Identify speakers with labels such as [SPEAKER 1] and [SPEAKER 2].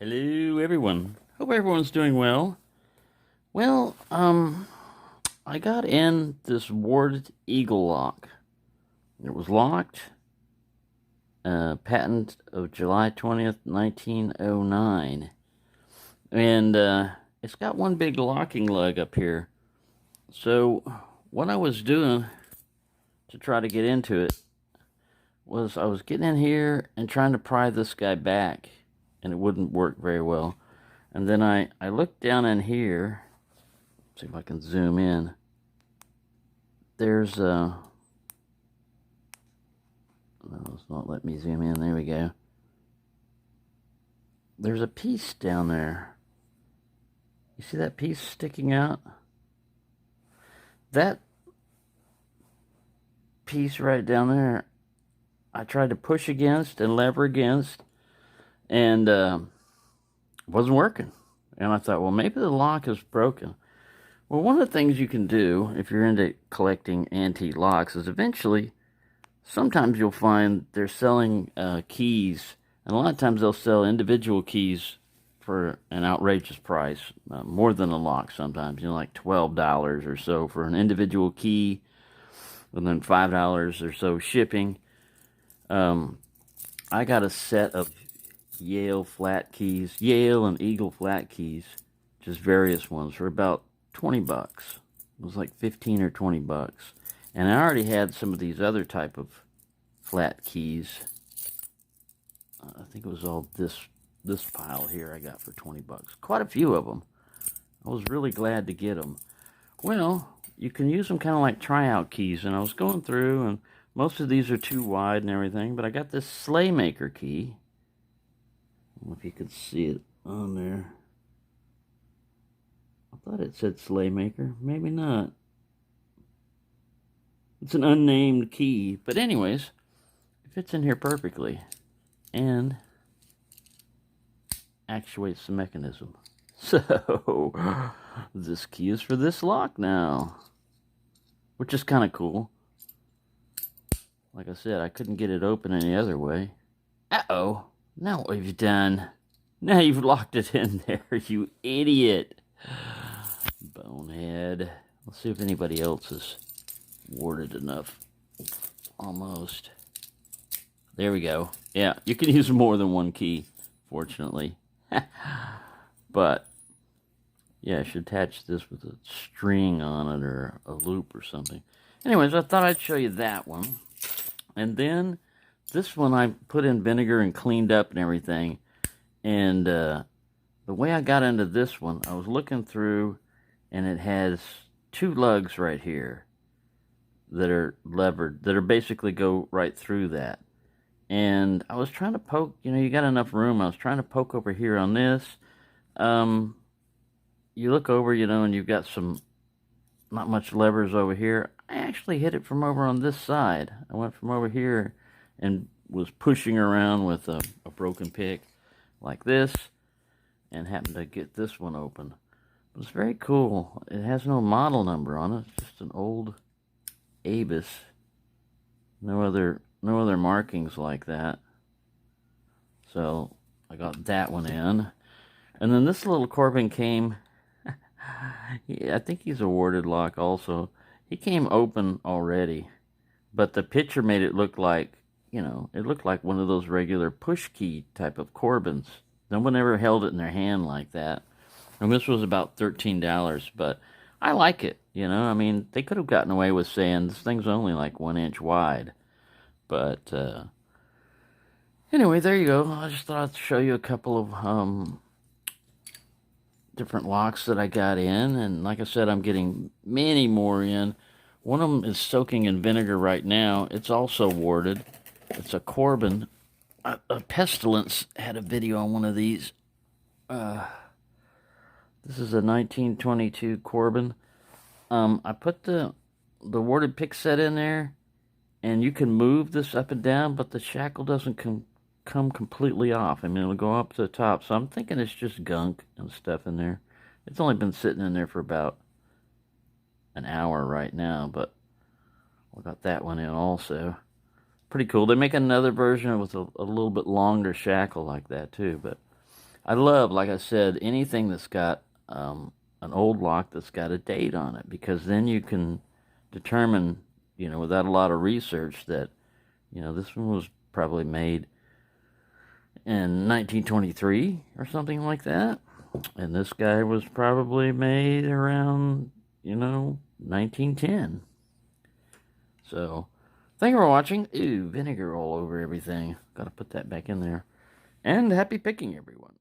[SPEAKER 1] Hello, everyone. Hope everyone's doing well. Well, I got in this warded eagle lock. It was locked. Patent of July 20th, 1909. And it's got one big locking lug up here. So, what I was doing to try to get into it was I was getting in here and trying to pry this guy back, and it wouldn't work very well. And then I looked down in here. See if I can zoom in. There's a... No, it's not letting me zoom in. There we go. There's a piece down there. You see that piece sticking out? That piece right down there, I tried to push against and lever against, and it wasn't working. And I thought, well, maybe the lock is broken. Well, one of the things you can do if you're into collecting antique locks is eventually, sometimes you'll find they're selling keys, and a lot of times they'll sell individual keys for an outrageous price, more than a lock sometimes, like $12 or so for an individual key, and then $5 or so shipping. I got a set of Yale flat keys, Yale and Eagle flat keys, just various ones, for about 20 bucks. It was like 15 or 20 bucks. And I already had some of these other type of flat keys. I think it was all this pile here I got for 20 bucks. Quite a few of them. I was really glad to get them. Well, you can use them kind of like tryout keys, and I was going through, and most of these are too wide and everything, but I got this Slaymaker key. I don't know if you can see it on there. I thought it said Slaymaker. Maybe not. It's an unnamed key. But anyways, it fits in here perfectly. And actuates the mechanism. So, this key is for this lock now. Which is kind of cool. Like I said, I couldn't get it open any other way. Uh-oh. Now what have you done? Now you've locked it in there, you idiot. Bonehead. Let's see if anybody else is warded enough. Almost. There we go. Yeah, you can use more than one key, fortunately. But, yeah, I should attach this with a string on it or a loop or something. Anyways, I thought I'd show you that one. And then, this one I put in vinegar and cleaned up and everything. And the way I got into this one, I was looking through, and it has two lugs right here that are levered, that are basically go right through that. And I was trying to poke, you got enough room. I was trying to poke over here on this. You look over, and you've got some, not much levers over here. I actually hit it from over on this side. I went from over here and was pushing around with a broken pick like this, and happened to get this one open. It was very cool. It has no model number on it. It's just an old Abus. No other markings like that. So I got that one in. And then this little Corbin came. I think he's a warded lock also. He came open already, but the picture made it look like, it looked like one of those regular push key type of Corbins. No one ever held it in their hand like that. And this was about $13, but I like it, they could have gotten away with saying this thing's only like 1 inch wide. But, anyway, there you go. I just thought I'd show you a couple of, different locks that I got in. And like I said, I'm getting many more in. One of them is soaking in vinegar right now. It's also warded. It's a Corbin. A Pestilence had a video on one of these. This is a 1922 Corbin. I put the warded pick set in there, and you can move this up and down, but the shackle doesn't come completely off. It'll go up to the top. So I'm thinking it's just gunk and stuff in there. It's only been sitting in there for about an hour right now, but we got that one in also. Pretty cool. They make another version with a little bit longer shackle like that too, but I love, like I said, anything that's got an old lock that's got a date on it, because then you can determine, without a lot of research, that, this one was probably made in 1923 or something like that. And this guy was probably made around, 1910. So, thank you for watching. Ooh, vinegar all over everything. Gotta put that back in there. And happy picking, everyone.